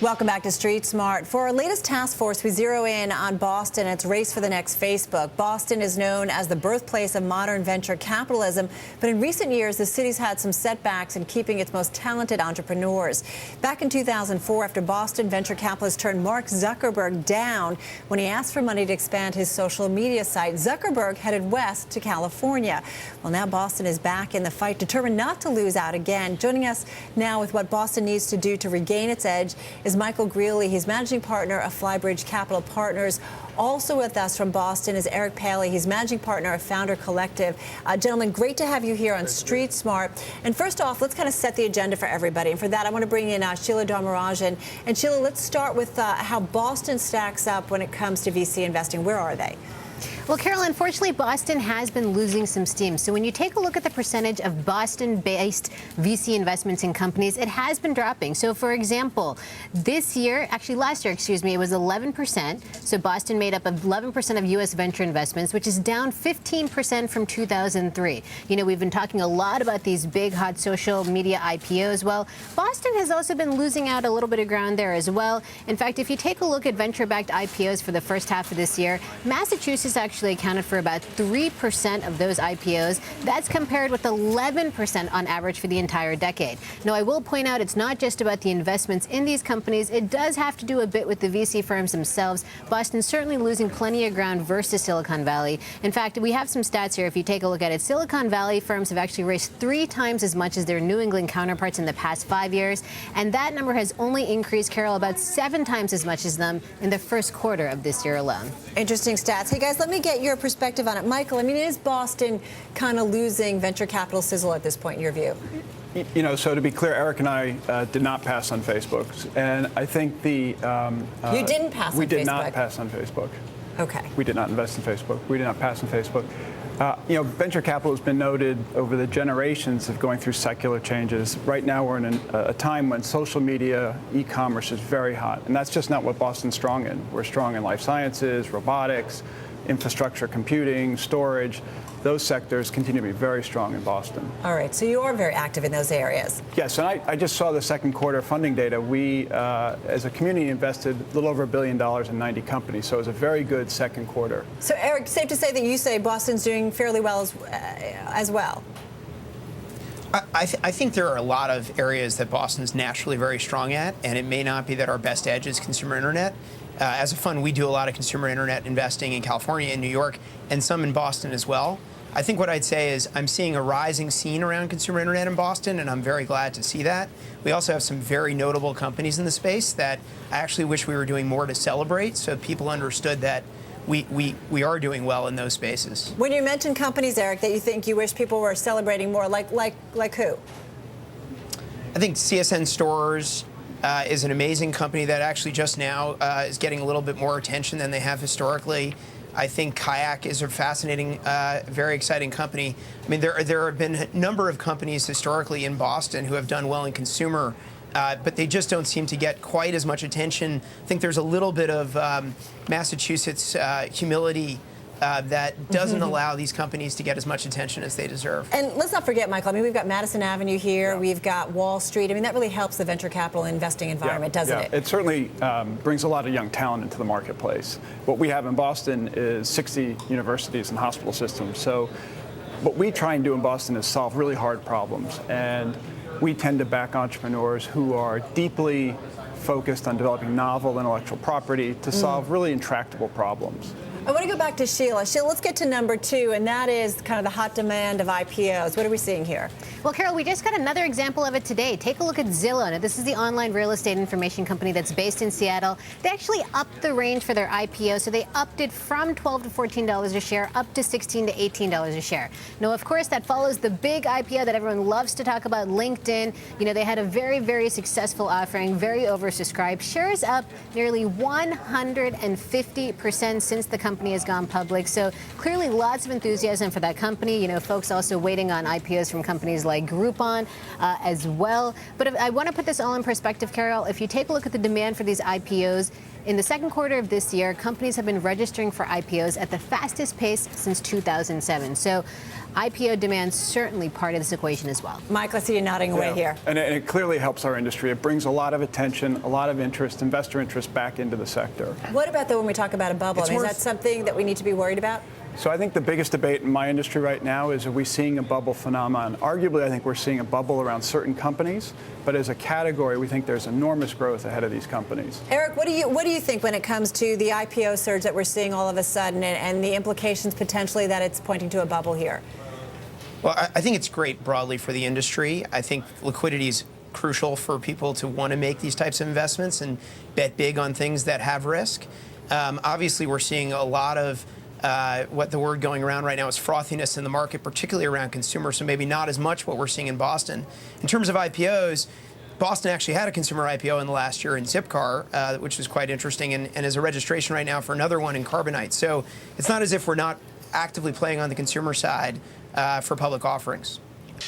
Welcome back to Street Smart. For our latest task force, we zero in on Boston and its race for the next Facebook. Boston is known as the birthplace of modern venture capitalism, but in recent years, the city's had some setbacks in keeping its most talented entrepreneurs. Back in 2004, after Boston venture capitalist turned Mark Zuckerberg down when he asked for money to expand his social media site, Zuckerberg headed west to California. Well, now Boston is back in the fight, determined not to lose out again. Joining us now with what Boston needs to do to regain its edge is Michael Greeley. He's managing partner of Flybridge Capital Partners. Also with us from Boston is Eric Paley. He's managing partner of Founder Collective. Gentlemen, great to have you here on Street Smart. And first off, let's kind of set the agenda for everybody. And for that, I want to bring in Sheila Dharmarajan. And Sheila, let's start with how Boston stacks up when it comes to VC investing. Where are they? Well, Carol, unfortunately, Boston has been losing some steam. So when you take a look at the percentage of Boston-based VC investments in companies, it has been dropping. So, for example, last year, it was 11%. So Boston made up of 11% of U.S. venture investments, which is down 15% from 2003. You know, we've been talking a lot about these big, hot social media IPOs. Well, Boston has also been losing out a little bit of ground there as well. In fact, if you take a look at venture-backed IPOs for the first half of this year, Massachusetts actually accounted for about 3% of those IPOs. That's compared with 11% on average for the entire decade. Now, I will point out it's not just about the investments in these companies. It does have to do a bit with the VC firms themselves. Boston's certainly losing plenty of ground versus Silicon Valley. In fact, we have some stats here. If you take a look at it, Silicon Valley firms have actually raised 3 times as much as their New England counterparts in the past 5 years. And that number has only increased, Carol, about 7 times as much as them in the first quarter of this year alone. Interesting stats. Hey, guys, let me get your perspective on it. Michael, I mean, is Boston kind of losing venture capital sizzle at this point, in your view? You know, so to be clear, Eric and I did not pass on Facebook. And I think the... you didn't pass on Facebook? We did not pass on Facebook. Okay. We did not invest in Facebook. We did not pass on Facebook. You know, venture capital has been noted over the generations of going through secular changes. Right now, we're in a time when social media, e-commerce is very hot. And that's just not what Boston's strong in. We're strong in life sciences, robotics, infrastructure, computing, storage. Those sectors continue to be very strong in Boston. All right, so you are very active in those areas. Yes, and I just saw the second quarter funding data. We, as a community, invested a little over $1 billion in 90 companies, so it was a very good second quarter. So, Eric, safe to say that you say Boston's doing fairly well as well? I think there are a lot of areas that Boston's naturally very strong at, and it may not be that our best edge is consumer internet. As a fund, we do a lot of consumer internet investing in California and New York, and some in Boston as well. I think what I'd say is I'm seeing a rising scene around consumer internet in Boston, and I'm very glad to see that. We also have some very notable companies in the space that I actually wish we were doing more to celebrate, so people understood that we are doing well in those spaces. When you mention companies, Eric, that you think you wish people were celebrating more, like who? I think CSN Stores is an amazing company that actually just now is getting a little bit more attention than they have historically. I think Kayak is a fascinating, very exciting company. I mean, there have been a number of companies historically in Boston who have done well in consumer, but they just don't seem to get quite as much attention. I think there's a little bit of Massachusetts humility that doesn't allow these companies to get as much attention as they deserve. And let's not forget, Michael, I mean, we've got Madison Avenue here, yeah. We've got Wall Street. I mean, that really helps the venture capital investing environment, doesn't it? It certainly brings a lot of young talent into the marketplace. What we have in Boston is 60 universities and hospital systems. So what we try and do in Boston is solve really hard problems. And we tend to back entrepreneurs who are deeply focused on developing novel intellectual property to solve really intractable problems. I want to go back to Sheila. Sheila, let's get to number 2, and that is kind of the hot demand of IPOs. What are we seeing here? Well, Carol, we just got another example of it today. Take a look at Zillow. Now, this is the online real estate information company that's based in Seattle. They actually upped the range for their IPO, so they upped it from $12 to $14 a share up to $16 to $18 a share. Now, of course, that follows the big IPO that everyone loves to talk about, LinkedIn. You know, they had a very, very successful offering, very oversubscribed. Shares up nearly 150% since the company has gone public. So clearly lots of enthusiasm for that company. You know, folks also waiting on IPOs from companies like Groupon as well. But I want to put this all in perspective, Carol. If you take a look at the demand for these IPOs, In the second quarter of this year, companies have been registering for IPOs at the fastest pace since 2007. So IPO demand certainly part of this equation as well. Mike, I see you nodding away here. And it clearly helps our industry. It brings a lot of attention, a lot of interest, investor interest back into the sector. What about, though, when we talk about a bubble? I mean, is that something that we need to be worried about? So I think the biggest debate in my industry right now is, are we seeing a bubble phenomenon? Arguably, I think we're seeing a bubble around certain companies, but as a category, we think there's enormous growth ahead of these companies. Eric, what do you think when it comes to the IPO surge that we're seeing all of a sudden and the implications potentially that it's pointing to a bubble here? Well, I think it's great broadly for the industry. I think liquidity is crucial for people to want to make these types of investments and bet big on things that have risk. Obviously, we're seeing a lot of what the word going around right now is frothiness in the market, particularly around consumers, so maybe not as much what we're seeing in Boston. In terms of IPOs, Boston actually had a consumer IPO in the last year in Zipcar, which was quite interesting, and is a registration right now for another one in Carbonite. So it's not as if we're not actively playing on the consumer side for public offerings.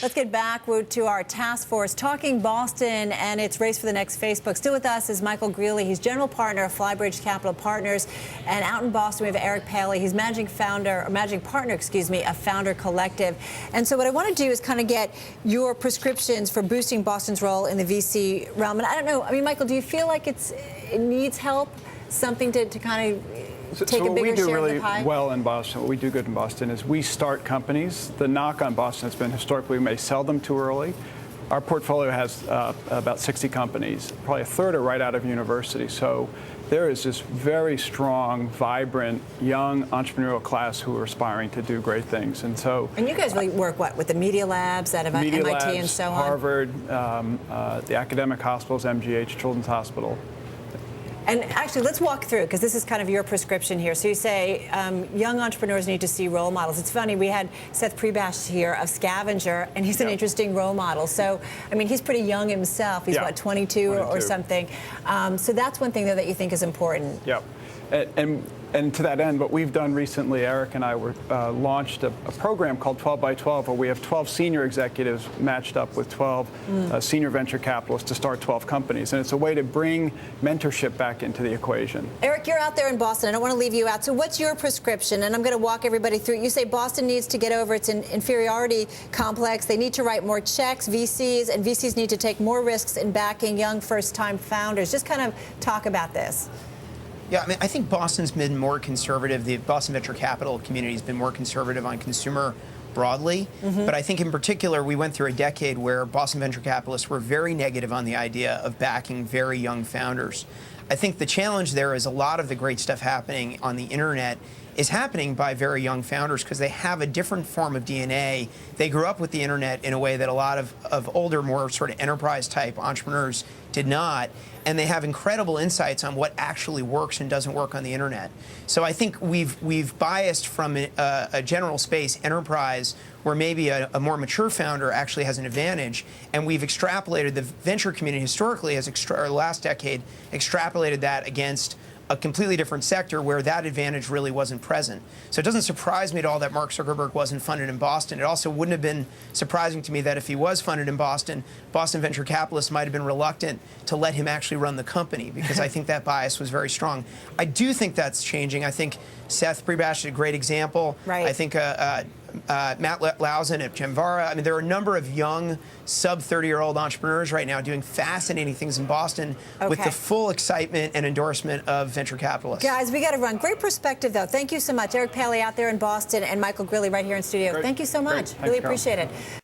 Let's get back to our task force, talking Boston and its race for the next Facebook. Still with us is Michael Greeley. He's general partner of Flybridge Capital Partners. And out in Boston, we have Eric Paley. He's managing partner, of Founder Collective. And so what I want to do is kind of get your prescriptions for boosting Boston's role in the VC realm. And I don't know, I mean, Michael, do you feel like it needs help, something to kind of take a bigger share of the pie? What we do really well in Boston, what we do good in Boston, is we start companies. The knock on Boston has been historically we may sell them too early. Our portfolio has about 60 companies. Probably a third are right out of university. So there is this very strong, vibrant, young entrepreneurial class who are aspiring to do great things. And you guys really work, with the Media Labs out of MIT and so on? Harvard, the academic hospitals, MGH, Children's Hospital. And actually, let's walk through, because this is kind of your prescription here. So you say young entrepreneurs need to see role models. It's funny, we had Seth Prebash here of Scavenger, and he's an interesting role model. So, I mean, he's pretty young himself. He's, what, 22 or something. So that's one thing, though, that you think is important. Yep. And to that end, what we've done recently, Eric and I launched a program called 12 by 12, where we have 12 senior executives matched up with 12 senior venture capitalists to start 12 companies. And it's a way to bring mentorship back into the equation. Eric, you're out there in Boston. I don't want to leave you out. So what's your prescription? And I'm going to walk everybody through. You say Boston needs to get over its inferiority complex. They need to write more checks, VCs, and VCs need to take more risks in backing young first-time founders. Just kind of talk about this. Yeah, I mean, I think Boston's been more conservative. The Boston venture capital community has been more conservative on consumer broadly. But I think in particular, we went through a decade where Boston venture capitalists were very negative on the idea of backing very young founders. I think the challenge there is a lot of the great stuff happening on the internet is happening by very young founders because they have a different form of DNA. They grew up with the internet in a way that a lot of older, more sort of enterprise type entrepreneurs did not. And they have incredible insights on what actually works and doesn't work on the internet. So I think we've biased from a general space enterprise where maybe a more mature founder actually has an advantage, and we've extrapolated, the venture community historically has, last decade, extrapolated that against a completely different sector where that advantage really wasn't present. So it doesn't surprise me at all that Mark Zuckerberg wasn't funded in Boston. It also wouldn't have been surprising to me that if he was funded in Boston, Boston venture capitalists might have been reluctant to let him actually run the company, because I think that bias was very strong. I do think that's changing. I think Seth Prebash is a great example. Right. I think Matt Lausen at Gemvara. I mean, there are a number of young, sub-30-year-old entrepreneurs right now doing fascinating things in Boston with the full excitement and endorsement of venture capitalists. Guys, we got to run. Great perspective, though. Thank you so much. Eric Paley out there in Boston and Michael Greeley right here in studio. Great. Thank you so much. Great. Really Thanks, Carol. appreciate it.